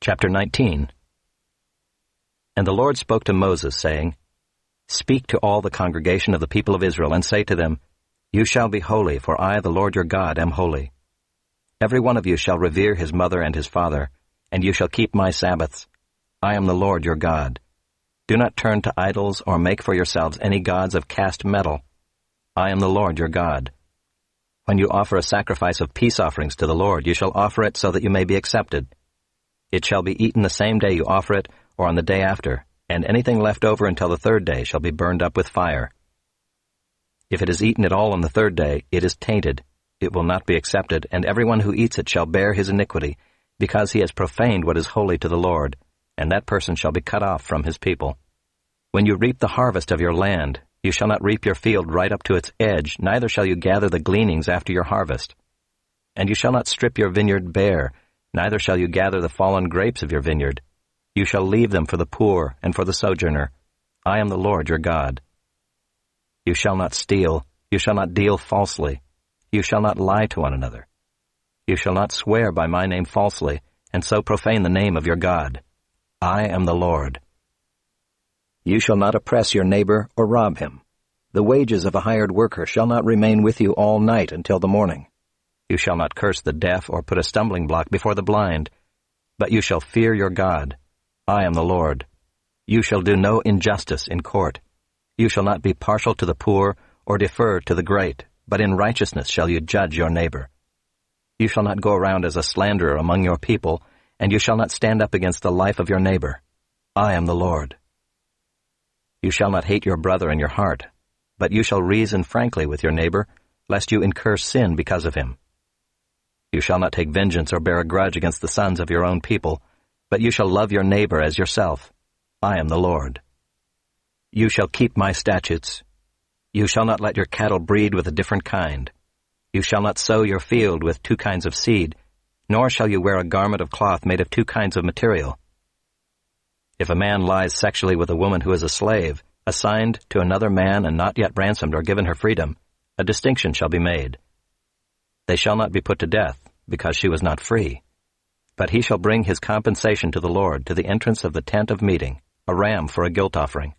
Chapter 19. And the Lord spoke to Moses, saying, Speak to all the congregation of the people of Israel, and say to them, You shall be holy, for I, the Lord your God, am holy. Every one of you shall revere his mother and his father, and you shall keep my Sabbaths. I am the Lord your God. Do not turn to idols or make for yourselves any gods of cast metal. I am the Lord your God. When you offer a sacrifice of peace offerings to the Lord, you shall offer it so that you may be accepted. It shall be eaten the same day you offer it, or on the day after, and anything left over until the third day shall be burned up with fire. If it is eaten at all on the third day, it is tainted. It will not be accepted, and everyone who eats it shall bear his iniquity, because he has profaned what is holy to the Lord, and that person shall be cut off from his people. When you reap the harvest of your land, you shall not reap your field right up to its edge, neither shall you gather the gleanings after your harvest. And you shall not strip your vineyard bare, neither shall you gather the fallen grapes of your vineyard. You shall leave them for the poor and for the sojourner. I am the Lord your God. You shall not steal. You shall not deal falsely. You shall not lie to one another. You shall not swear by my name falsely, and so profane the name of your God. I am the Lord. You shall not oppress your neighbor or rob him. The wages of a hired worker shall not remain with you all night until the morning. You shall not curse the deaf or put a stumbling block before the blind, but you shall fear your God. I am the Lord. You shall do no injustice in court. You shall not be partial to the poor or defer to the great, but in righteousness shall you judge your neighbor. You shall not go around as a slanderer among your people, and you shall not stand up against the life of your neighbor. I am the Lord. You shall not hate your brother in your heart, but you shall reason frankly with your neighbor, lest you incur sin because of him. You shall not take vengeance or bear a grudge against the sons of your own people, but you shall love your neighbor as yourself. I am the Lord. You shall keep my statutes. You shall not let your cattle breed with a different kind. You shall not sow your field with two kinds of seed, nor shall you wear a garment of cloth made of two kinds of material. If a man lies sexually with a woman who is a slave, assigned to another man and not yet ransomed or given her freedom, a distinction shall be made. They shall not be put to death, because she was not free. But he shall bring his compensation to the Lord to the entrance of the tent of meeting, a ram for a guilt offering.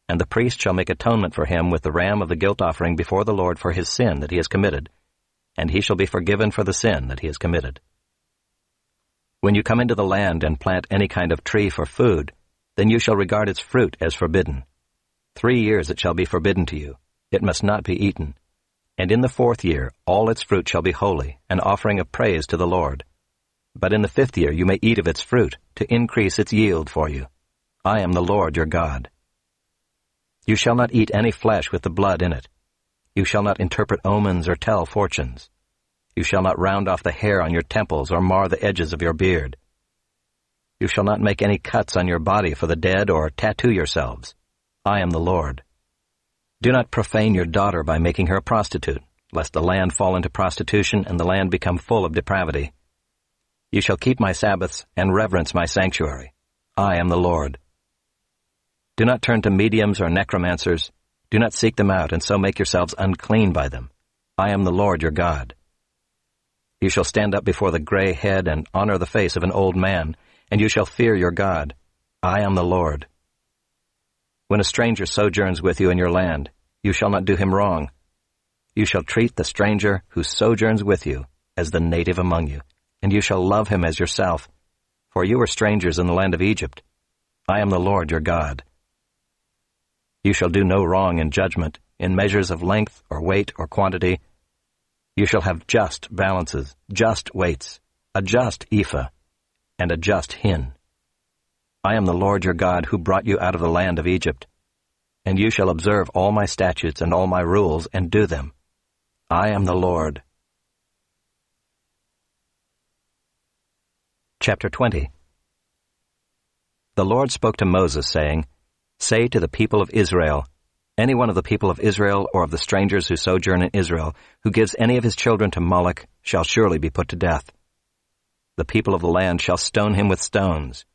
And the priest shall make atonement for him with the ram of the guilt offering before the Lord for his sin that he has committed, and he shall be forgiven for the sin that he has committed. When you come into the land and plant any kind of tree for food, then you shall regard its fruit as forbidden. 3 years it shall be forbidden to you. It must not be eaten. And in the 4th year all its fruit shall be holy, an offering of praise to the Lord. But in the 5th year you may eat of its fruit, to increase its yield for you. I am the Lord your God. You shall not eat any flesh with the blood in it. You shall not interpret omens or tell fortunes. You shall not round off the hair on your temples or mar the edges of your beard. You shall not make any cuts on your body for the dead or tattoo yourselves. I am the Lord. Do not profane your daughter by making her a prostitute, lest the land fall into prostitution and the land become full of depravity. You shall keep my Sabbaths and reverence my sanctuary. I am the Lord. Do not turn to mediums or necromancers. Do not seek them out and so make yourselves unclean by them. I am the Lord your God. You shall stand up before the gray head and honor the face of an old man, and you shall fear your God. I am the Lord. When a stranger sojourns with you in your land, you shall not do him wrong. You shall treat the stranger who sojourns with you as the native among you, and you shall love him as yourself, for you were strangers in the land of Egypt. I am the Lord your God. You shall do no wrong in judgment, in measures of length or weight or quantity. You shall have just balances, just weights, a just ephah, and a just hin. I am the Lord your God who brought you out of the land of Egypt. And you shall observe all my statutes and all my rules and do them. I am the Lord. Chapter 20. The Lord spoke to Moses, saying, Say to the people of Israel, any one of the people of Israel or of the strangers who sojourn in Israel, who gives any of his children to Moloch, shall surely be put to death. The people of the land shall stone him with stones.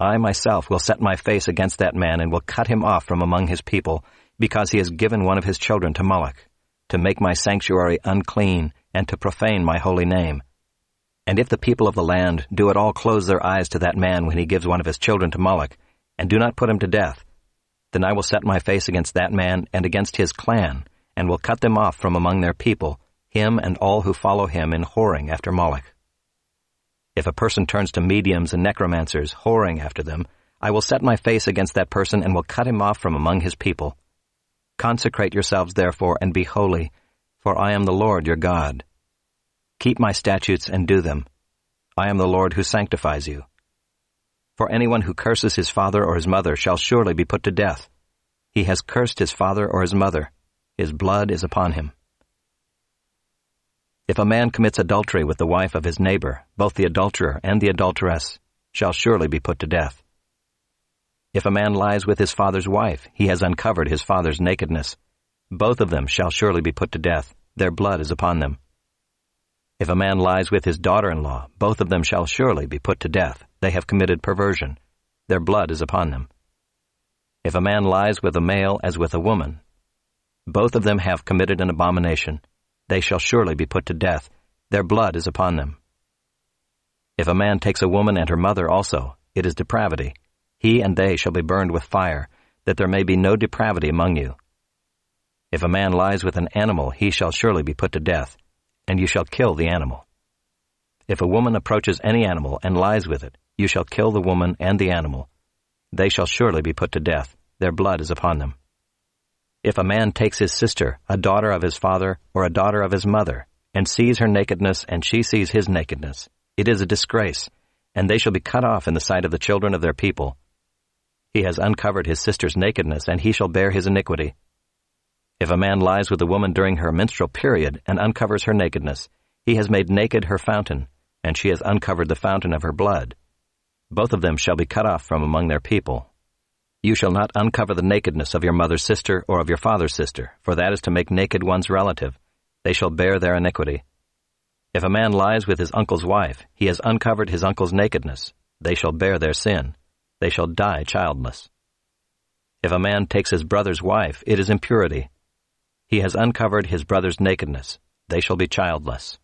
I myself will set my face against that man and will cut him off from among his people, because he has given one of his children to Moloch, to make my sanctuary unclean and to profane my holy name. And if the people of the land do at all close their eyes to that man when he gives one of his children to Moloch, and do not put him to death, then I will set my face against that man and against his clan, and will cut them off from among their people, him and all who follow him in whoring after Moloch. If a person turns to mediums and necromancers, whoring after them, I will set my face against that person and will cut him off from among his people. Consecrate yourselves therefore and be holy, for I am the Lord your God. Keep my statutes and do them. I am the Lord who sanctifies you. For anyone who curses his father or his mother shall surely be put to death. He has cursed his father or his mother. His blood is upon him. If a man commits adultery with the wife of his neighbor, both the adulterer and the adulteress shall surely be put to death. If a man lies with his father's wife, he has uncovered his father's nakedness. Both of them shall surely be put to death. Their blood is upon them. If a man lies with his daughter-in-law, both of them shall surely be put to death. They have committed perversion. Their blood is upon them. If a man lies with a male as with a woman, both of them have committed an abomination. They shall surely be put to death. Their blood is upon them. If a man takes a woman and her mother also, it is depravity. He and they shall be burned with fire, that there may be no depravity among you. If a man lies with an animal, he shall surely be put to death, and you shall kill the animal. If a woman approaches any animal and lies with it, you shall kill the woman and the animal. They shall surely be put to death. Their blood is upon them. If a man takes his sister, a daughter of his father, or a daughter of his mother, and sees her nakedness and she sees his nakedness, it is a disgrace, and they shall be cut off in the sight of the children of their people. He has uncovered his sister's nakedness, and he shall bear his iniquity. If a man lies with a woman during her menstrual period and uncovers her nakedness, he has made naked her fountain, and she has uncovered the fountain of her blood. Both of them shall be cut off from among their people. You shall not uncover the nakedness of your mother's sister or of your father's sister, for that is to make naked one's relative. They shall bear their iniquity. If a man lies with his uncle's wife, he has uncovered his uncle's nakedness. They shall bear their sin. They shall die childless. If a man takes his brother's wife, it is impurity. He has uncovered his brother's nakedness. They shall be childless.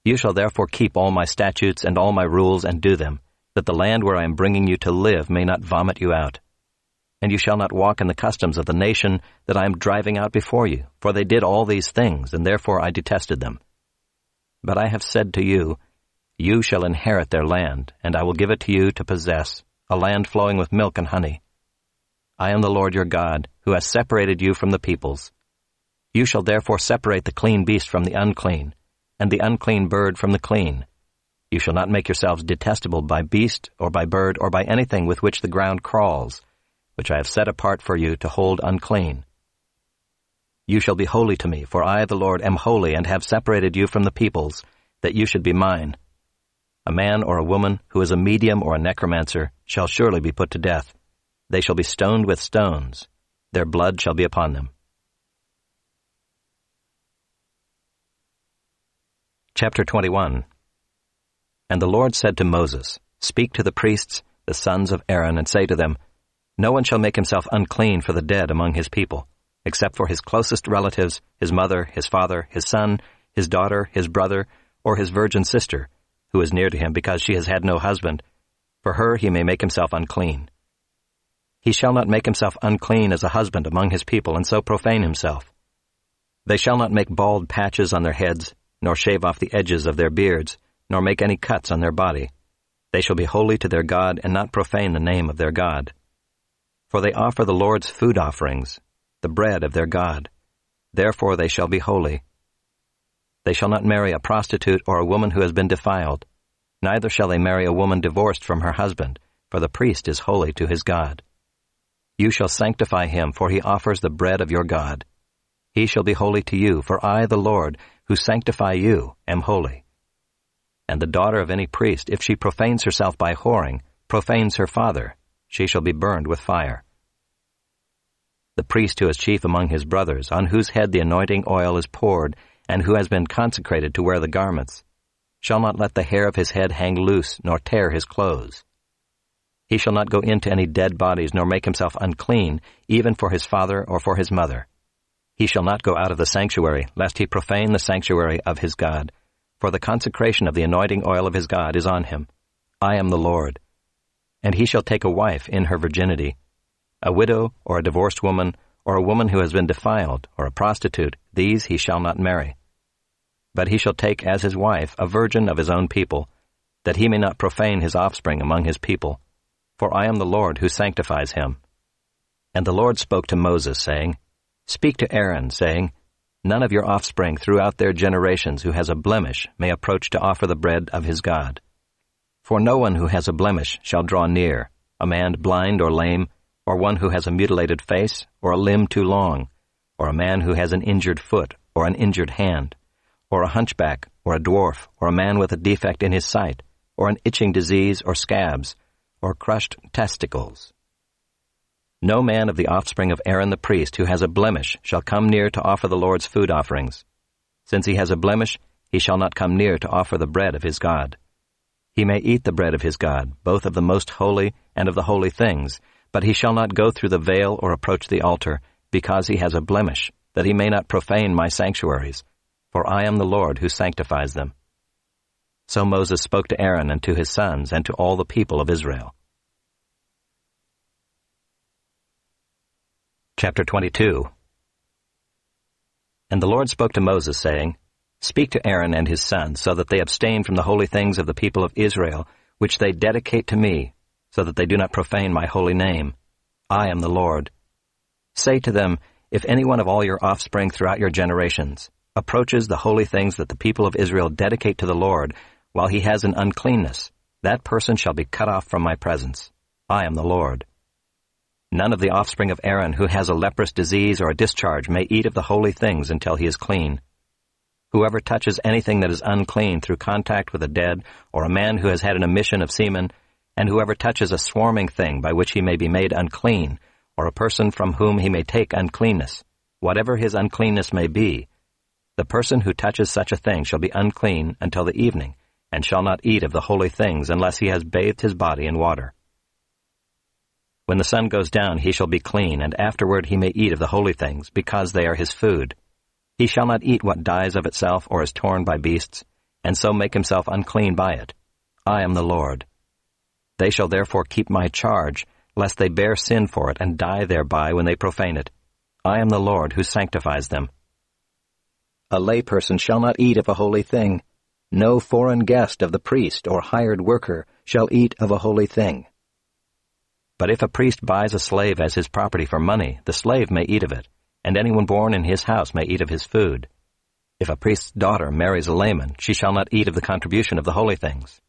You shall therefore keep all my statutes and all my rules and do them, that the land where I am bringing you to live may not vomit you out. And you shall not walk in the customs of the nation that I am driving out before you, for they did all these things, and therefore I detested them. But I have said to you, you shall inherit their land, and I will give it to you to possess, a land flowing with milk and honey. I am the Lord your God, who has separated you from the peoples. You shall therefore separate the clean beast from the unclean, and the unclean bird from the clean. You shall not make yourselves detestable by beast, or by bird, or by anything with which the ground crawls, which I have set apart for you to hold unclean. You shall be holy to me, for I, the Lord, am holy, and have separated you from the peoples, that you should be mine. A man or a woman who is a medium or a necromancer shall surely be put to death. They shall be stoned with stones. Their blood shall be upon them. Chapter 21. And the Lord said to Moses, Speak to the priests, the sons of Aaron, and say to them, No one shall make himself unclean for the dead among his people, except for his closest relatives, his mother, his father, his son, his daughter, his brother, or his virgin sister, who is near to him because she has had no husband. For her he may make himself unclean. He shall not make himself unclean as a husband among his people, and so profane himself. They shall not make bald patches on their heads, nor shave off the edges of their beards, nor make any cuts on their body. They shall be holy to their God, and not profane the name of their God. For they offer the Lord's food offerings, the bread of their God. Therefore they shall be holy. They shall not marry a prostitute or a woman who has been defiled. Neither shall they marry a woman divorced from her husband, for the priest is holy to his God. You shall sanctify him, for he offers the bread of your God. He shall be holy to you, for I, the Lord, who sanctify you, am holy. And the daughter of any priest, if she profanes herself by whoring, profanes her father, she shall be burned with fire. The priest who is chief among his brothers, on whose head the anointing oil is poured, and who has been consecrated to wear the garments, shall not let the hair of his head hang loose, nor tear his clothes. He shall not go into any dead bodies, nor make himself unclean, even for his father or for his mother. He shall not go out of the sanctuary, lest he profane the sanctuary of his God, for the consecration of the anointing oil of his God is on him. I am the Lord. And he shall take a wife in her virginity, a widow or a divorced woman, or a woman who has been defiled, or a prostitute, these he shall not marry. But he shall take as his wife a virgin of his own people, that he may not profane his offspring among his people. For I am the Lord who sanctifies him. And the Lord spoke to Moses, saying, Speak to Aaron, saying, None of your offspring throughout their generations who has a blemish may approach to offer the bread of his God. For no one who has a blemish shall draw near, a man blind or lame, or one who has a mutilated face, or a limb too long, or a man who has an injured foot, or an injured hand, or a hunchback, or a dwarf, or a man with a defect in his sight, or an itching disease, or scabs, or crushed testicles. No man of the offspring of Aaron the priest who has a blemish shall come near to offer the Lord's food offerings. Since he has a blemish, he shall not come near to offer the bread of his God. He may eat the bread of his God, both of the most holy and of the holy things, but he shall not go through the veil or approach the altar, because he has a blemish, that he may not profane my sanctuaries, for I am the Lord who sanctifies them. So Moses spoke to Aaron and to his sons and to all the people of Israel. Chapter 22. And the Lord spoke to Moses, saying, Speak to Aaron and his sons, so that they abstain from the holy things of the people of Israel, which they dedicate to me, so that they do not profane my holy name. I am the Lord. Say to them, If any one of all your offspring throughout your generations approaches the holy things that the people of Israel dedicate to the Lord, while he has an uncleanness, that person shall be cut off from my presence. I am the Lord. None of the offspring of Aaron who has a leprous disease or a discharge may eat of the holy things until he is clean. Whoever touches anything that is unclean through contact with a dead, or a man who has had an emission of semen, and whoever touches a swarming thing by which he may be made unclean, or a person from whom he may take uncleanness, whatever his uncleanness may be, the person who touches such a thing shall be unclean until the evening, and shall not eat of the holy things unless he has bathed his body in water. When the sun goes down, he shall be clean, and afterward he may eat of the holy things, because they are his food. He shall not eat what dies of itself or is torn by beasts, and so make himself unclean by it. I am the Lord. They shall therefore keep my charge, lest they bear sin for it and die thereby when they profane it. I am the Lord who sanctifies them. A layperson shall not eat of a holy thing. No foreign guest of the priest or hired worker shall eat of a holy thing. But if a priest buys a slave as his property for money, the slave may eat of it, and anyone born in his house may eat of his food. If a priest's daughter marries a layman, she shall not eat of the contribution of the holy things.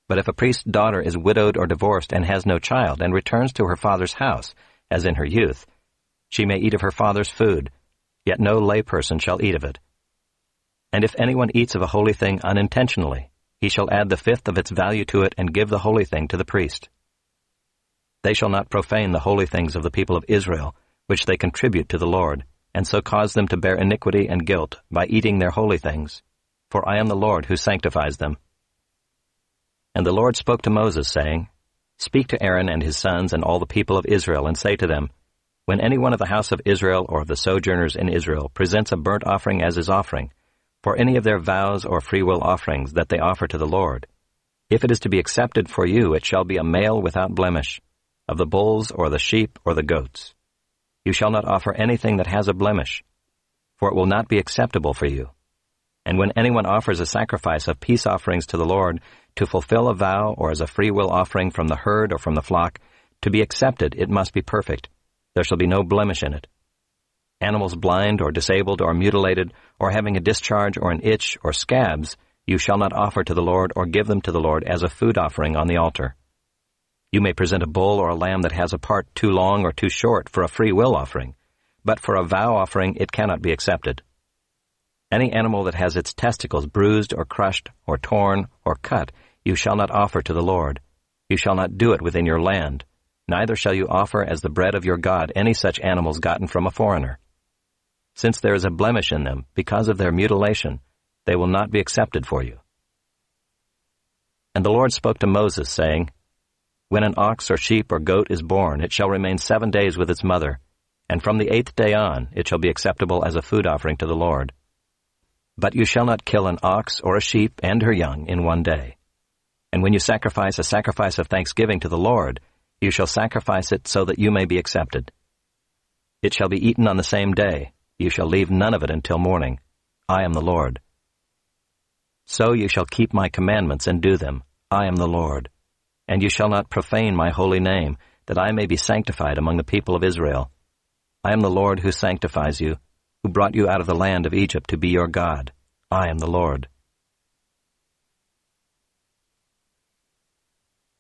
But if a priest's daughter is widowed or divorced and has no child, and returns to her father's house, as in her youth, she may eat of her father's food, yet no layperson shall eat of it. And if anyone eats of a holy thing unintentionally, he shall add the fifth of its value to it and give the holy thing to the priest. They shall not profane the holy things of the people of Israel, which they contribute to the Lord, and so cause them to bear iniquity and guilt by eating their holy things. For I am the Lord who sanctifies them. And the Lord spoke to Moses, saying, Speak to Aaron and his sons and all the people of Israel, and say to them, When any one of the house of Israel or of the sojourners in Israel presents a burnt offering as his offering, for any of their vows or freewill offerings that they offer to the Lord, if it is to be accepted for you, it shall be a male without blemish, of the bulls or the sheep or the goats. You shall not offer anything that has a blemish, for it will not be acceptable for you. And when anyone offers a sacrifice of peace offerings to the Lord, to fulfill a vow or as a freewill offering from the herd or from the flock, to be accepted it must be perfect. There shall be no blemish in it. Animals blind or disabled or mutilated, or having a discharge or an itch or scabs, you shall not offer to the Lord or give them to the Lord as a food offering on the altar. You may present a bull or a lamb that has a part too long or too short for a free will offering, but for a vow offering it cannot be accepted. Any animal that has its testicles bruised or crushed or torn or cut you shall not offer to the Lord. You shall not do it within your land, neither shall you offer as the bread of your God any such animals gotten from a foreigner. Since there is a blemish in them because of their mutilation, they will not be accepted for you. And the Lord spoke to Moses, saying, When an ox or sheep or goat is born, it shall remain 7 days with its mother, and from the 8th day on it shall be acceptable as a food offering to the Lord. But you shall not kill an ox or a sheep and her young in one day. And when you sacrifice a sacrifice of thanksgiving to the Lord, you shall sacrifice it so that you may be accepted. It shall be eaten on the same day. You shall leave none of it until morning. I am the Lord. So you shall keep my commandments and do them. I am the Lord. And you shall not profane my holy name, that I may be sanctified among the people of Israel. I am the Lord who sanctifies you, who brought you out of the land of Egypt to be your God. I am the Lord.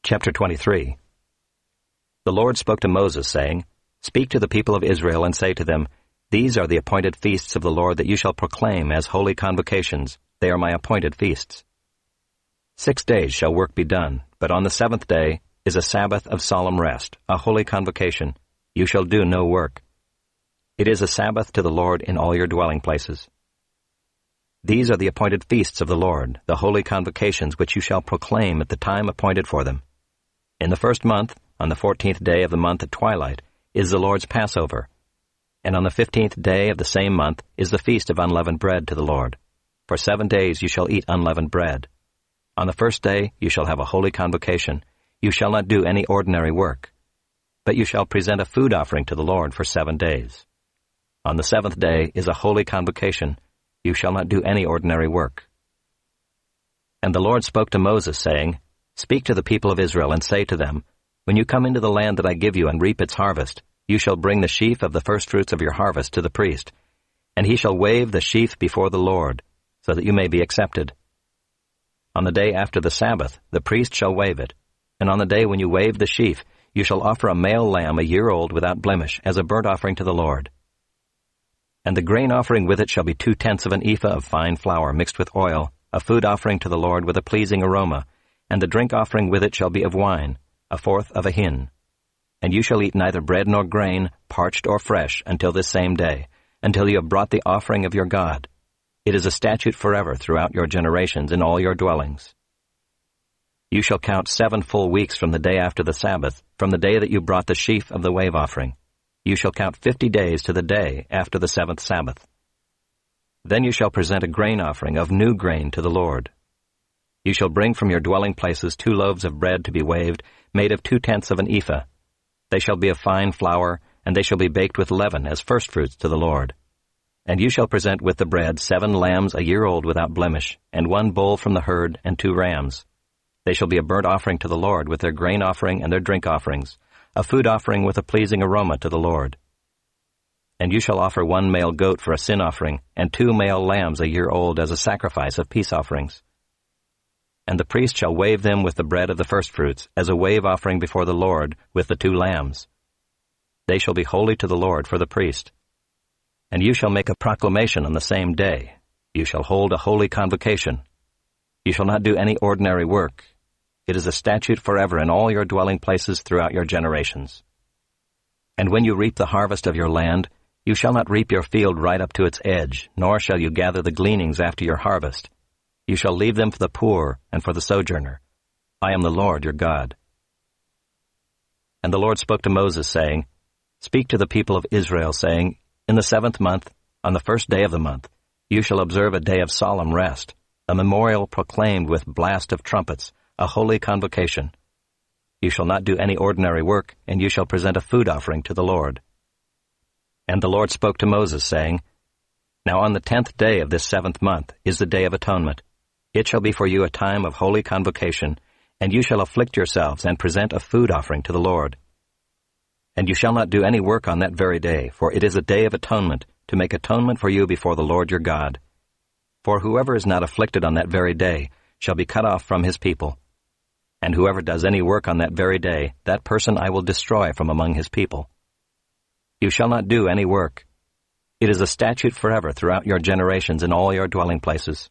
Chapter 23. The Lord spoke to Moses, saying, Speak to the people of Israel and say to them, These are the appointed feasts of the Lord that you shall proclaim as holy convocations. They are my appointed feasts. 6 days shall work be done, but on the 7th day is a Sabbath of solemn rest, a holy convocation. You shall do no work. It is a Sabbath to the Lord in all your dwelling places. These are the appointed feasts of the Lord, the holy convocations which you shall proclaim at the time appointed for them. In the 1st month, on the 14th day of the month at twilight, is the Lord's Passover. And on the 15th day of the same month is the feast of unleavened bread to the Lord. For 7 days you shall eat unleavened bread. On the 1st day you shall have a holy convocation. You shall not do any ordinary work. But you shall present a food offering to the Lord for 7 days. On the 7th day is a holy convocation. You shall not do any ordinary work. And the Lord spoke to Moses, saying, Speak to the people of Israel and say to them, When you come into the land that I give you and reap its harvest, you shall bring the sheaf of the firstfruits of your harvest to the priest, and he shall wave the sheaf before the Lord, so that you may be accepted. On the day after the Sabbath, the priest shall wave it, and on the day when you wave the sheaf, you shall offer a male lamb a year old without blemish as a burnt offering to the Lord. And the grain offering with it shall be 2/10 of an ephah of fine flour mixed with oil, a food offering to the Lord with a pleasing aroma, and the drink offering with it shall be of wine, 1/4 of a hin. And you shall eat neither bread nor grain, parched or fresh, until this same day, until you have brought the offering of your God. It is a statute forever throughout your generations in all your dwellings. You shall count 7 full weeks from the day after the Sabbath, from the day that you brought the sheaf of the wave offering. You shall count 50 days to the day after the 7th Sabbath. Then you shall present a grain offering of new grain to the Lord. You shall bring from your dwelling places 2 loaves of bread to be waved, made of 2/10 of an ephah. They shall be of fine flour, and they shall be baked with leaven as firstfruits to the Lord. And you shall present with the bread 7 lambs a year old without blemish, and 1 bull from the herd, and 2 rams. They shall be a burnt offering to the Lord with their grain offering and their drink offerings, a food offering with a pleasing aroma to the Lord. And you shall offer 1 male goat for a sin offering, and 2 male lambs a year old as a sacrifice of peace offerings. And the priest shall wave them with the bread of the firstfruits, as a wave offering before the Lord with the 2 lambs. They shall be holy to the Lord for the priest. And you shall make a proclamation on the same day. You shall hold a holy convocation. You shall not do any ordinary work. It is a statute forever in all your dwelling places throughout your generations. And when you reap the harvest of your land, you shall not reap your field right up to its edge, nor shall you gather the gleanings after your harvest. You shall leave them for the poor and for the sojourner. I am the Lord your God. And the Lord spoke to Moses, saying, Speak to the people of Israel, saying, In the 7th month, on the 1st day of the month, you shall observe a day of solemn rest, a memorial proclaimed with blast of trumpets, a holy convocation. You shall not do any ordinary work, and you shall present a food offering to the Lord. And the Lord spoke to Moses, saying, Now on the 10th day of this 7th month is the Day of Atonement. It shall be for you a time of holy convocation, and you shall afflict yourselves and present a food offering to the Lord. And you shall not do any work on that very day, for it is a day of atonement, to make atonement for you before the Lord your God. For whoever is not afflicted on that very day shall be cut off from his people. And whoever does any work on that very day, that person I will destroy from among his people. You shall not do any work. It is a statute forever throughout your generations in all your dwelling places.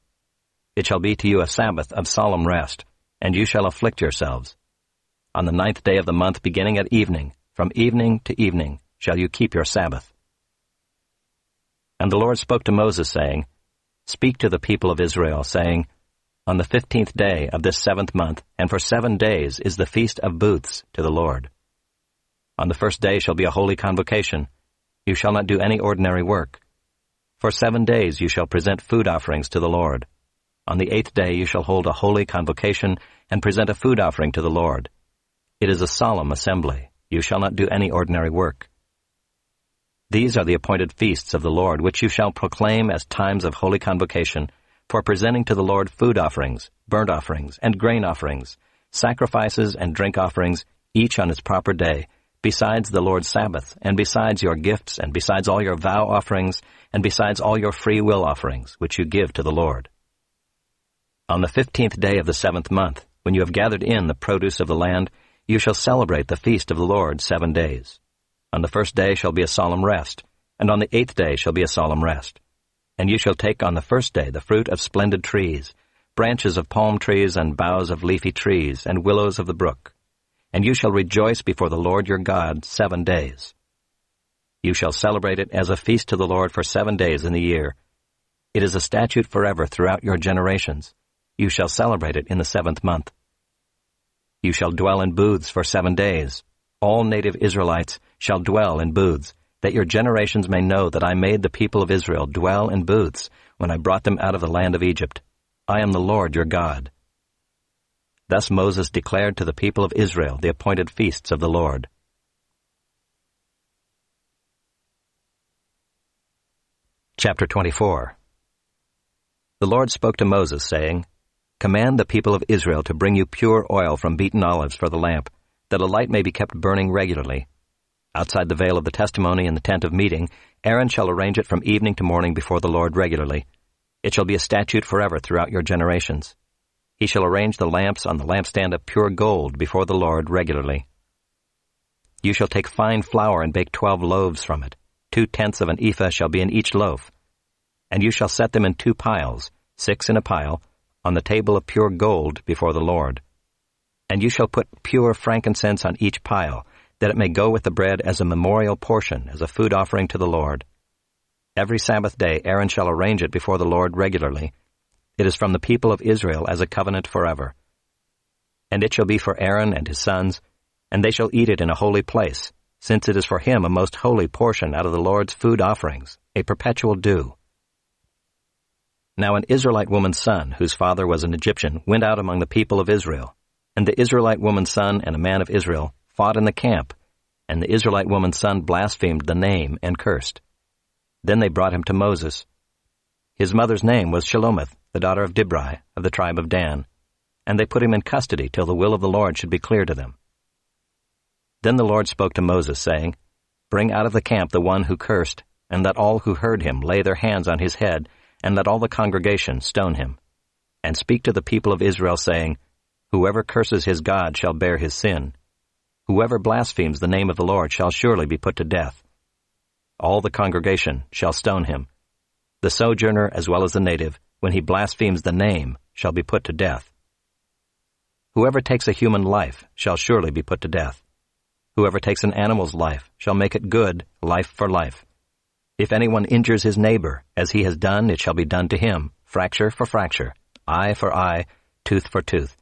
It shall be to you a Sabbath of solemn rest, and you shall afflict yourselves. On the 9th day of the month, beginning at evening, from evening to evening, shall you keep your Sabbath. And the Lord spoke to Moses, saying, Speak to the people of Israel, saying, On the 15th day of this 7th month, and for 7 days is the Feast of Booths to the Lord. On the 1st day shall be a holy convocation. You shall not do any ordinary work. For 7 days you shall present food offerings to the Lord. On the 8th day you shall hold a holy convocation and present a food offering to the Lord. It is a solemn assembly. You shall not do any ordinary work. These are the appointed feasts of the Lord, which you shall proclaim as times of holy convocation, for presenting to the Lord food offerings, burnt offerings, and grain offerings, sacrifices and drink offerings, each on its proper day, besides the Lord's Sabbath, and besides your gifts, and besides all your vow offerings, and besides all your free will offerings, which you give to the Lord. On the 15th day of the 7th month, when you have gathered in the produce of the land, you shall celebrate the feast of the Lord 7 days. On the 1st day shall be a solemn rest, and on the 8th day shall be a solemn rest. And you shall take on the 1st day the fruit of splendid trees, branches of palm trees and boughs of leafy trees, and willows of the brook. And you shall rejoice before the Lord your God 7 days. You shall celebrate it as a feast to the Lord for 7 days in the year. It is a statute forever throughout your generations. You shall celebrate it in the 7th month. You shall dwell in booths for 7 days. All native Israelites shall dwell in booths, that your generations may know that I made the people of Israel dwell in booths when I brought them out of the land of Egypt. I am the Lord your God. Thus Moses declared to the people of Israel the appointed feasts of the Lord. Chapter 24. The Lord spoke to Moses, saying, Command the people of Israel to bring you pure oil from beaten olives for the lamp, that a light may be kept burning regularly. Outside the veil of the testimony in the tent of meeting, Aaron shall arrange it from evening to morning before the Lord regularly. It shall be a statute forever throughout your generations. He shall arrange the lamps on the lampstand of pure gold before the Lord regularly. You shall take fine flour and bake 12 loaves from it. 2/10 of an ephah shall be in each loaf. And you shall set them in 2 piles, 6 in a pile, on the table of pure gold before the Lord. And you shall put pure frankincense on each pile, that it may go with the bread as a memorial portion, as a food offering to the Lord. Every Sabbath day Aaron shall arrange it before the Lord regularly. It is from the people of Israel as a covenant forever. And it shall be for Aaron and his sons, and they shall eat it in a holy place, since it is for him a most holy portion out of the Lord's food offerings, a perpetual due. Now an Israelite woman's son, whose father was an Egyptian, went out among the people of Israel. And the Israelite woman's son and a man of Israel fought in the camp, and the Israelite woman's son blasphemed the name and cursed. Then they brought him to Moses. His mother's name was Shelomith, the daughter of Dibri, of the tribe of Dan, and they put him in custody till the will of the Lord should be clear to them. Then the Lord spoke to Moses, saying, Bring out of the camp the one who cursed, and let all who heard him lay their hands on his head, and let all the congregation stone him. And speak to the people of Israel, saying, Whoever curses his God shall bear his sin. Whoever blasphemes the name of the Lord shall surely be put to death. All the congregation shall stone him. The sojourner as well as the native, when he blasphemes the name, shall be put to death. Whoever takes a human life shall surely be put to death. Whoever takes an animal's life shall make it good, life for life. If anyone injures his neighbor, as he has done, it shall be done to him, fracture for fracture, eye for eye, tooth for tooth.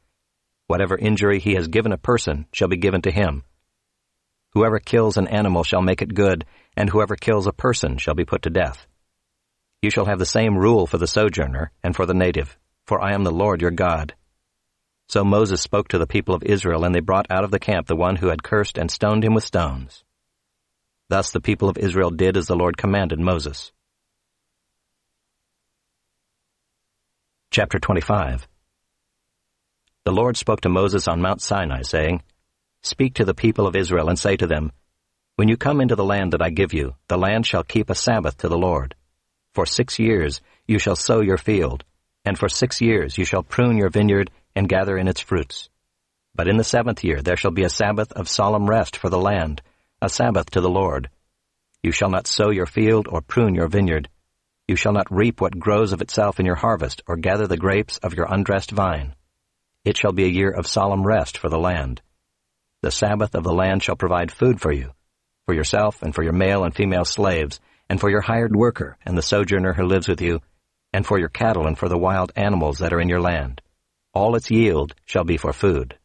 Whatever injury he has given a person shall be given to him. Whoever kills an animal shall make it good, and whoever kills a person shall be put to death. You shall have the same rule for the sojourner and for the native, for I am the Lord your God. So Moses spoke to the people of Israel, and they brought out of the camp the one who had cursed and stoned him with stones. Thus the people of Israel did as the Lord commanded Moses. Chapter 25. The Lord spoke to Moses on Mount Sinai, saying, Speak to the people of Israel and say to them, When you come into the land that I give you, the land shall keep a Sabbath to the Lord. For 6 years you shall sow your field, and for 6 years you shall prune your vineyard and gather in its fruits. But in the 7th year there shall be a Sabbath of solemn rest for the land, a Sabbath to the Lord. You shall not sow your field or prune your vineyard. You shall not reap what grows of itself in your harvest, or gather the grapes of your undressed vine. It shall be a year of solemn rest for the land. The Sabbath of the land shall provide food for you, for yourself and for your male and female slaves, and for your hired worker and the sojourner who lives with you, and for your cattle and for the wild animals that are in your land. All its yield shall be for food.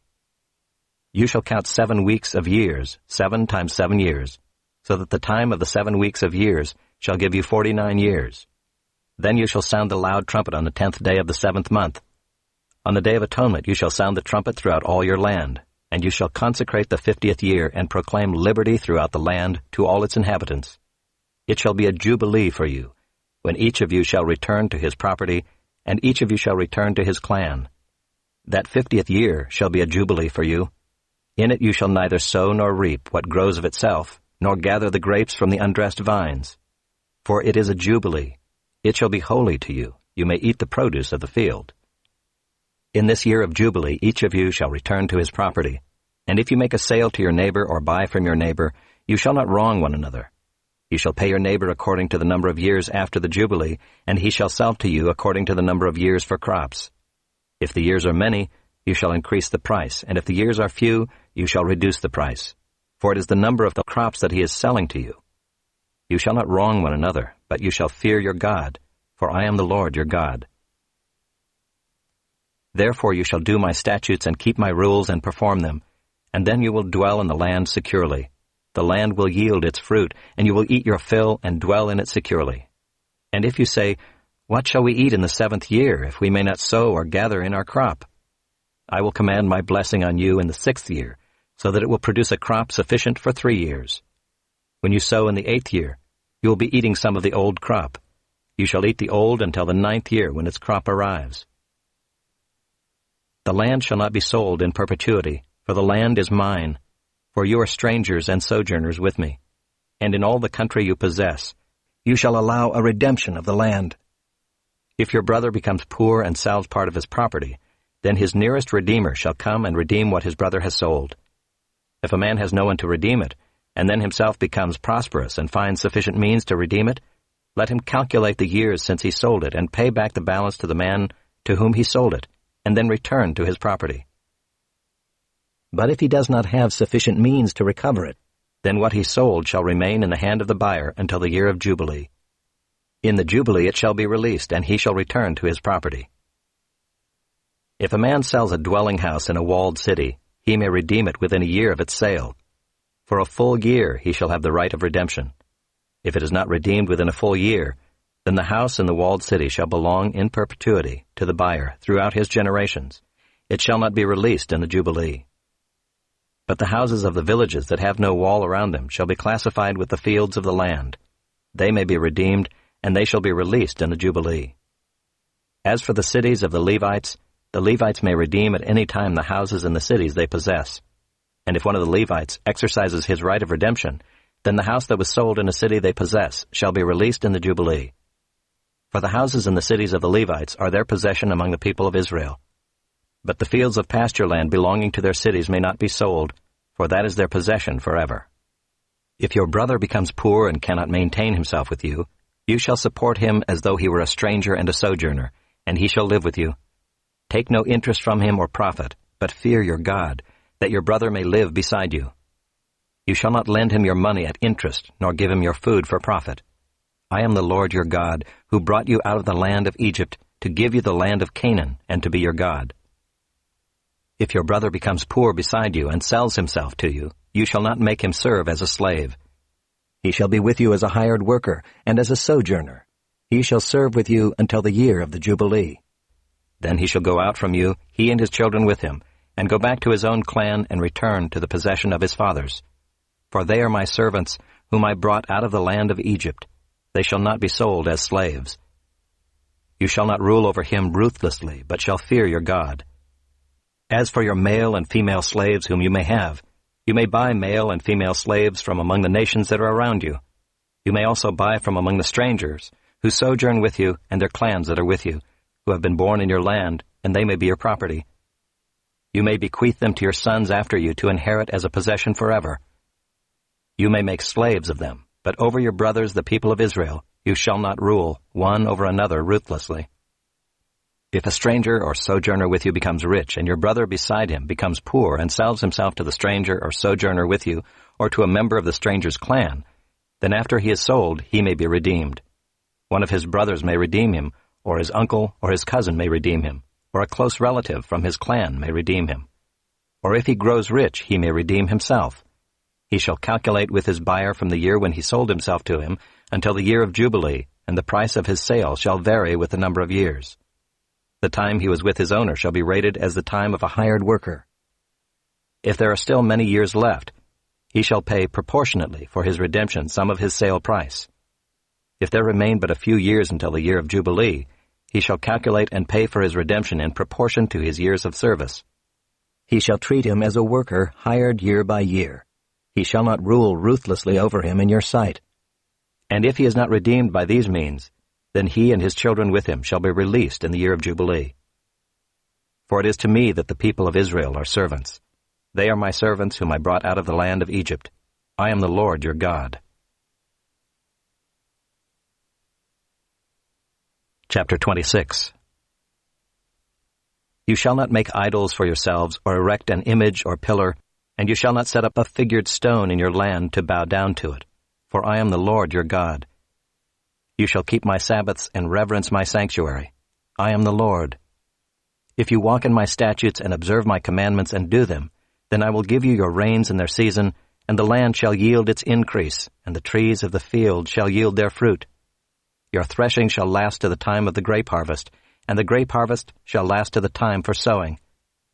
You shall count 7 weeks of years, 7 times 7 years, so that the time of the 7 weeks of years shall give you 49 years. Then you shall sound the loud trumpet on the 10th day of the 7th month. On the Day of Atonement you shall sound the trumpet throughout all your land, and you shall consecrate the 50th year and proclaim liberty throughout the land to all its inhabitants. It shall be a jubilee for you, when each of you shall return to his property, and each of you shall return to his clan. That 50th year shall be a jubilee for you. In it you shall neither sow nor reap what grows of itself, nor gather the grapes from the undressed vines. For it is a jubilee. It shall be holy to you. You may eat the produce of the field. In this year of jubilee each of you shall return to his property. And if you make a sale to your neighbor or buy from your neighbor, you shall not wrong one another. You shall pay your neighbor according to the number of years after the jubilee, and he shall sell to you according to the number of years for crops. If the years are many, you shall increase the price, and if the years are few, you shall reduce the price. For it is the number of the crops that he is selling to you. You shall not wrong one another, but you shall fear your God, for I am the Lord your God. Therefore you shall do my statutes and keep my rules and perform them, and then you will dwell in the land securely. The land will yield its fruit, and you will eat your fill and dwell in it securely. And if you say, What shall we eat in the 7th year, if we may not sow or gather in our crop? I will command my blessing on you in the 6th year, so that it will produce a crop sufficient for 3 years. When you sow in the 8th year, you will be eating some of the old crop. You shall eat the old until the 9th year, when its crop arrives. The land shall not be sold in perpetuity, for the land is mine. For you are strangers and sojourners with me. And in all the country you possess, you shall allow a redemption of the land. If your brother becomes poor and sells part of his property, then his nearest redeemer shall come and redeem what his brother has sold. If a man has no one to redeem it, and then himself becomes prosperous and finds sufficient means to redeem it, let him calculate the years since he sold it and pay back the balance to the man to whom he sold it, and then return to his property. But if he does not have sufficient means to recover it, then what he sold shall remain in the hand of the buyer until the year of Jubilee. In the Jubilee it shall be released, and he shall return to his property. If a man sells a dwelling house in a walled city, he may redeem it within a year of its sale. For a full year he shall have the right of redemption. If it is not redeemed within a full year, then the house in the walled city shall belong in perpetuity to the buyer throughout his generations. It shall not be released in the Jubilee. But the houses of the villages that have no wall around them shall be classified with the fields of the land. They may be redeemed, and they shall be released in the Jubilee. As for the cities of the Levites may redeem at any time the houses in the cities they possess. And if one of the Levites exercises his right of redemption, then the house that was sold in a city they possess shall be released in the Jubilee. For the houses in the cities of the Levites are their possession among the people of Israel. But the fields of pasture land belonging to their cities may not be sold, for that is their possession forever. If your brother becomes poor and cannot maintain himself with you, you shall support him as though he were a stranger and a sojourner, and he shall live with you. Take no interest from him or profit, but fear your God, that your brother may live beside you. You shall not lend him your money at interest, nor give him your food for profit. I am the Lord your God, who brought you out of the land of Egypt, to give you the land of Canaan, and to be your God. If your brother becomes poor beside you and sells himself to you, you shall not make him serve as a slave. He shall be with you as a hired worker and as a sojourner. He shall serve with you until the year of the Jubilee. Then he shall go out from you, he and his children with him, and go back to his own clan and return to the possession of his fathers. For they are my servants, whom I brought out of the land of Egypt. They shall not be sold as slaves. You shall not rule over him ruthlessly, but shall fear your God. As for your male and female slaves whom you may have, you may buy male and female slaves from among the nations that are around you. You may also buy from among the strangers, who sojourn with you, and their clans that are with you, who have been born in your land, and they may be your property. You may bequeath them to your sons after you to inherit as a possession forever. You may make slaves of them, but over your brothers, the people of Israel, you shall not rule, one over another ruthlessly. If a stranger or sojourner with you becomes rich, and your brother beside him becomes poor and sells himself to the stranger or sojourner with you, or to a member of the stranger's clan, then after he is sold, he may be redeemed. One of his brothers may redeem him, or his uncle or his cousin may redeem him, or a close relative from his clan may redeem him. Or if he grows rich, he may redeem himself. He shall calculate with his buyer from the year when he sold himself to him until the year of Jubilee, and the price of his sale shall vary with the number of years. The time he was with his owner shall be rated as the time of a hired worker. If there are still many years left, he shall pay proportionately for his redemption some of his sale price. If there remain but a few years until the year of Jubilee, he shall calculate and pay for his redemption in proportion to his years of service. He shall treat him as a worker hired year by year. He shall not rule ruthlessly over him in your sight. And if he is not redeemed by these means, then he and his children with him shall be released in the year of Jubilee. For it is to me that the people of Israel are servants. They are my servants whom I brought out of the land of Egypt. I am the Lord your God. Chapter 26. You shall not make idols for yourselves, or erect an image or pillar, and you shall not set up a figured stone in your land to bow down to it, for I am the Lord your God. You shall keep my Sabbaths and reverence my sanctuary. I am the Lord. If you walk in my statutes and observe my commandments and do them, then I will give you your rains in their season, and the land shall yield its increase, and the trees of the field shall yield their fruit. Your threshing shall last to the time of the grape harvest, and the grape harvest shall last to the time for sowing,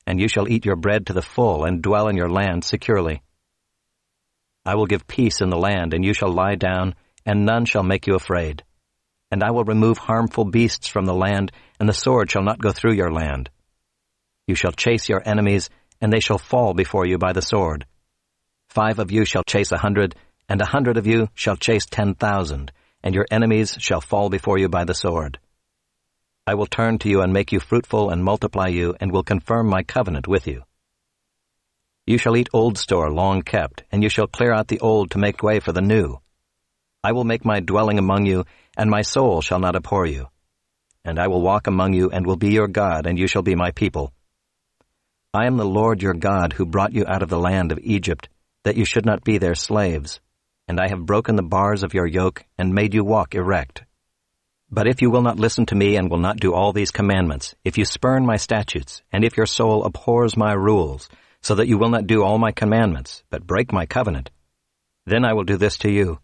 and you shall eat your bread to the full and dwell in your land securely. I will give peace in the land, and you shall lie down, and none shall make you afraid. And I will remove harmful beasts from the land, and the sword shall not go through your land. You shall chase your enemies, and they shall fall before you by the sword. 5 of you shall chase 100, and 100 of you shall chase 10,000, and your enemies shall fall before you by the sword. I will turn to you and make you fruitful and multiply you, and will confirm my covenant with you. You shall eat old store long kept, and you shall clear out the old to make way for the new. I will make my dwelling among you, and my soul shall not abhor you. And I will walk among you, and will be your God, and you shall be my people. I am the Lord your God, who brought you out of the land of Egypt, that you should not be their slaves. And I have broken the bars of your yoke, and made you walk erect. But if you will not listen to me and will not do all these commandments, if you spurn my statutes, and if your soul abhors my rules, so that you will not do all my commandments, but break my covenant, then I will do this to you.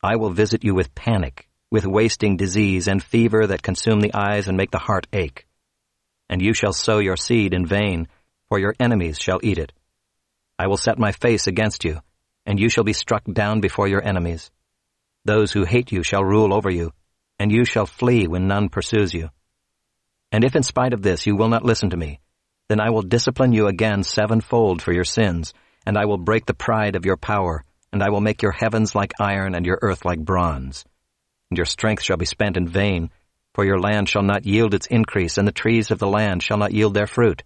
I will visit you with panic, with wasting disease and fever that consume the eyes and make the heart ache. And you shall sow your seed in vain, for your enemies shall eat it. I will set my face against you, and you shall be struck down before your enemies. Those who hate you shall rule over you, and you shall flee when none pursues you. And if in spite of this you will not listen to me, then I will discipline you again 7-fold for your sins, and I will break the pride of your power, and I will make your heavens like iron and your earth like bronze. And your strength shall be spent in vain, for your land shall not yield its increase, and the trees of the land shall not yield their fruit.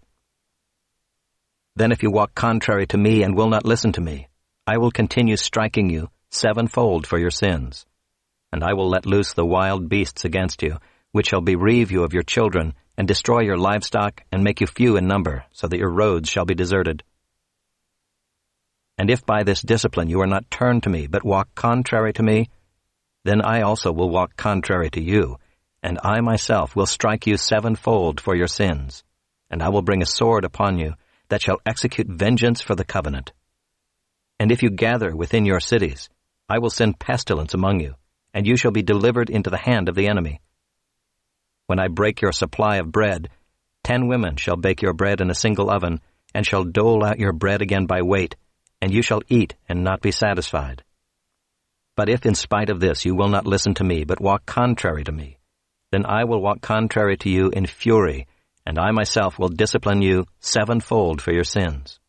Then if you walk contrary to me and will not listen to me, I will continue striking you 7-fold for your sins. And I will let loose the wild beasts against you, which shall bereave you of your children, and destroy your livestock, and make you few in number, so that your roads shall be deserted. And if by this discipline you are not turned to me, but walk contrary to me, then I also will walk contrary to you, and I myself will strike you 7-fold for your sins. And I will bring a sword upon you, that shall execute vengeance for the covenant. And if you gather within your cities, I will send pestilence among you, and you shall be delivered into the hand of the enemy. When I break your supply of bread, 10 women shall bake your bread in a single oven, and shall dole out your bread again by weight, and you shall eat and not be satisfied. But if in spite of this you will not listen to me, but walk contrary to me, then I will walk contrary to you in fury, and I myself will discipline you 7-fold for your sins.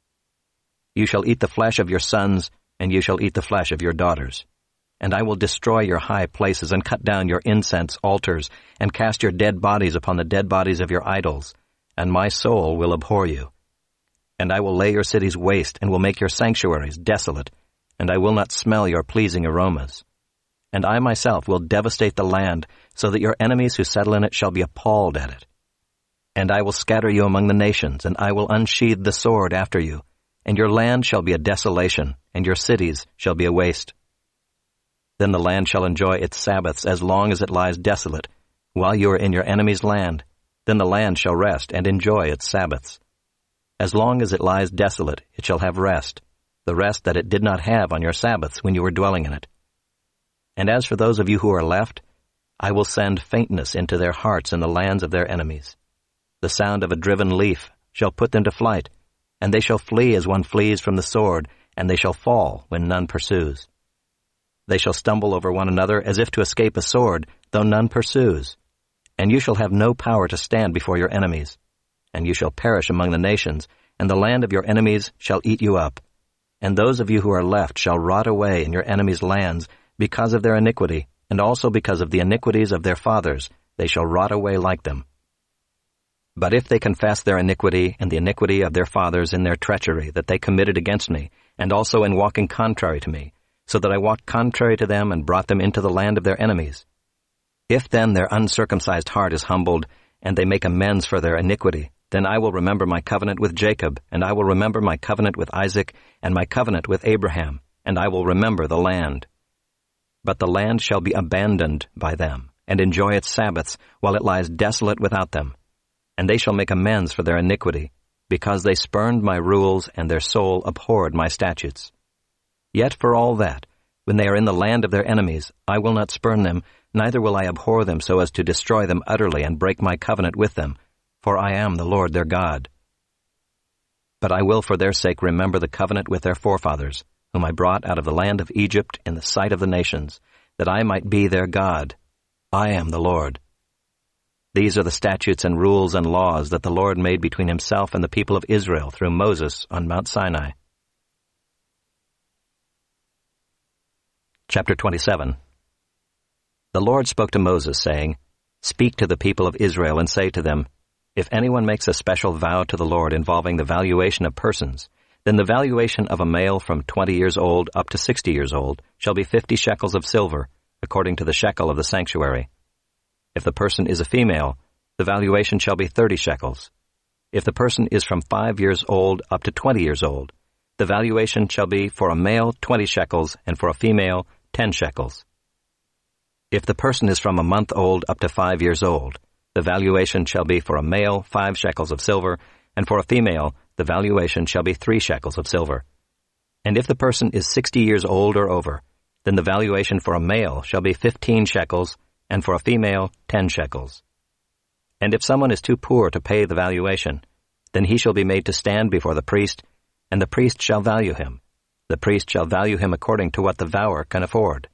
You shall eat the flesh of your sons, and you shall eat the flesh of your daughters. And I will destroy your high places, and cut down your incense altars, and cast your dead bodies upon the dead bodies of your idols, and my soul will abhor you. And I will lay your cities waste, and will make your sanctuaries desolate, and I will not smell your pleasing aromas. And I myself will devastate the land, so that your enemies who settle in it shall be appalled at it. And I will scatter you among the nations, and I will unsheathe the sword after you, and your land shall be a desolation, and your cities shall be a waste. Then the land shall enjoy its Sabbaths as long as it lies desolate, while you are in your enemy's land. Then the land shall rest and enjoy its Sabbaths. As long as it lies desolate, it shall have rest, the rest that it did not have on your Sabbaths when you were dwelling in it. And as for those of you who are left, I will send faintness into their hearts in the lands of their enemies. The sound of a driven leaf shall put them to flight, and they shall flee as one flees from the sword, and they shall fall when none pursues. They shall stumble over one another as if to escape a sword, though none pursues. And you shall have no power to stand before your enemies. And you shall perish among the nations, and the land of your enemies shall eat you up. And those of you who are left shall rot away in your enemies' lands because of their iniquity, and also because of the iniquities of their fathers. They shall rot away like them. But if they confess their iniquity and the iniquity of their fathers in their treachery that they committed against me, and also in walking contrary to me, so that I walked contrary to them and brought them into the land of their enemies, if then their uncircumcised heart is humbled, and they make amends for their iniquity, then I will remember my covenant with Jacob, and I will remember my covenant with Isaac, and my covenant with Abraham, and I will remember the land. But the land shall be abandoned by them, and enjoy its Sabbaths, while it lies desolate without them. And they shall make amends for their iniquity, because they spurned my rules, and their soul abhorred my statutes. Yet for all that, when they are in the land of their enemies, I will not spurn them, neither will I abhor them so as to destroy them utterly and break my covenant with them, for I am the Lord their God. But I will for their sake remember the covenant with their forefathers, whom I brought out of the land of Egypt in the sight of the nations, that I might be their God. I am the Lord. These are the statutes and rules and laws that the Lord made between himself and the people of Israel through Moses on Mount Sinai. Chapter 27. The Lord spoke to Moses, saying, Speak to the people of Israel and say to them, If anyone makes a special vow to the Lord involving the valuation of persons, then the valuation of a male from 20 years old up to 60 years old shall be 50 shekels of silver, according to the shekel of the sanctuary. If the person is a female, the valuation shall be 30 shekels. If the person is from 5 years old up to 20 years old, the valuation shall be for a male 20 shekels and for a female 10 shekels. If the person is from a month old up to 5 years old, the valuation shall be for a male 5 shekels of silver, and for a female the valuation shall be 3 shekels of silver. And if the person is 60 years old or over, then the valuation for a male shall be 15 shekels, and for a female 10 shekels. And if someone is too poor to pay the valuation, then he shall be made to stand before the priest, and the priest shall value him. The priest shall value him according to what the vower can afford.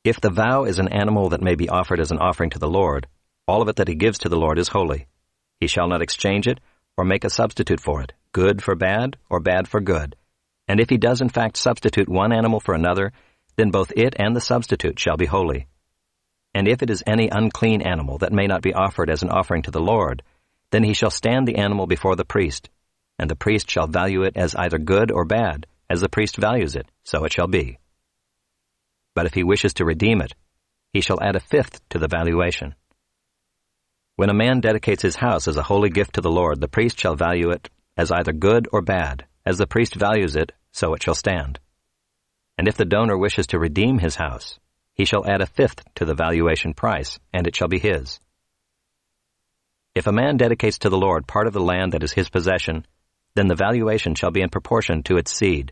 If the vow is an animal that may be offered as an offering to the Lord, all of it that he gives to the Lord is holy. He shall not exchange it or make a substitute for it, good for bad or bad for good. And if he does in fact substitute one animal for another, then both it and the substitute shall be holy. And if it is any unclean animal that may not be offered as an offering to the Lord, then he shall stand the animal before the priest, and the priest shall value it as either good or bad, as the priest values it, so it shall be. But if he wishes to redeem it, he shall add a fifth to the valuation. When a man dedicates his house as a holy gift to the Lord, the priest shall value it as either good or bad, as the priest values it, so it shall stand. And if the donor wishes to redeem his house, he shall add a fifth to the valuation price, and it shall be his. If a man dedicates to the Lord part of the land that is his possession, then the valuation shall be in proportion to its seed.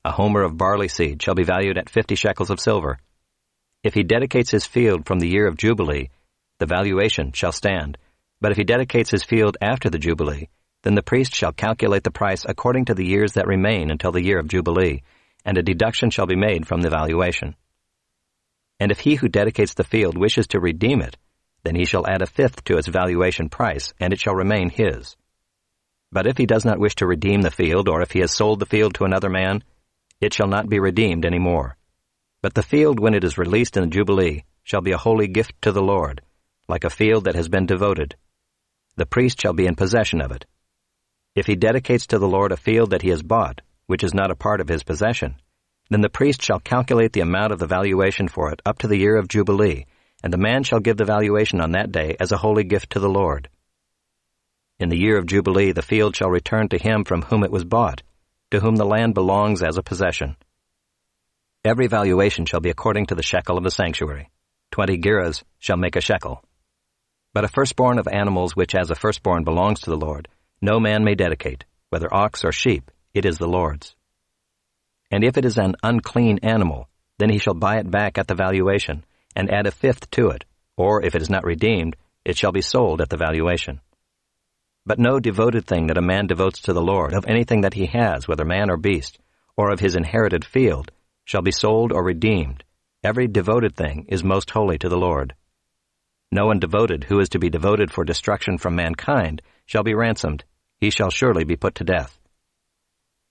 A homer of barley seed shall be valued at 50 shekels of silver. If he dedicates his field from the year of Jubilee, the valuation shall stand. But if he dedicates his field after the Jubilee, then the priest shall calculate the price according to the years that remain until the year of Jubilee, and a deduction shall be made from the valuation. And if he who dedicates the field wishes to redeem it, then he shall add a fifth to its valuation price, and it shall remain his. But if he does not wish to redeem the field, or if he has sold the field to another man, it shall not be redeemed any more. But the field, when it is released in the Jubilee, shall be a holy gift to the Lord, like a field that has been devoted. The priest shall be in possession of it. If he dedicates to the Lord a field that he has bought, which is not a part of his possession, then the priest shall calculate the amount of the valuation for it up to the year of Jubilee, and the man shall give the valuation on that day as a holy gift to the Lord. In the year of Jubilee the field shall return to him from whom it was bought, to whom the land belongs as a possession. Every valuation shall be according to the shekel of the sanctuary. 20 gerahs shall make a shekel. But a firstborn of animals which as a firstborn belongs to the Lord, no man may dedicate, whether ox or sheep, it is the Lord's. And if it is an unclean animal, then he shall buy it back at the valuation, and add a fifth to it, or if it is not redeemed, it shall be sold at the valuation. But no devoted thing that a man devotes to the Lord, of anything that he has, whether man or beast, or of his inherited field, shall be sold or redeemed. Every devoted thing is most holy to the Lord. No one devoted who is to be devoted for destruction from mankind shall be ransomed. He shall surely be put to death.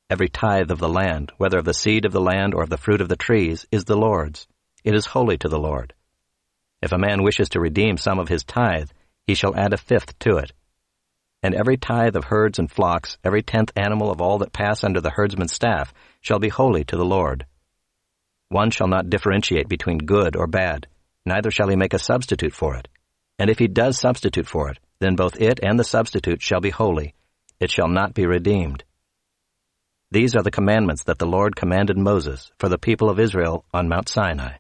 Every tithe of the land, whether of the seed of the land or of the fruit of the trees, is the Lord's. It is holy to the Lord. If a man wishes to redeem some of his tithe, he shall add a fifth to it. And every tithe of herds and flocks, every 10th animal of all that pass under the herdsman's staff, shall be holy to the Lord. One shall not differentiate between good or bad, neither shall he make a substitute for it. And if he does substitute for it, then both it and the substitute shall be holy. It shall not be redeemed. These are the commandments that the Lord commanded Moses for the people of Israel on Mount Sinai.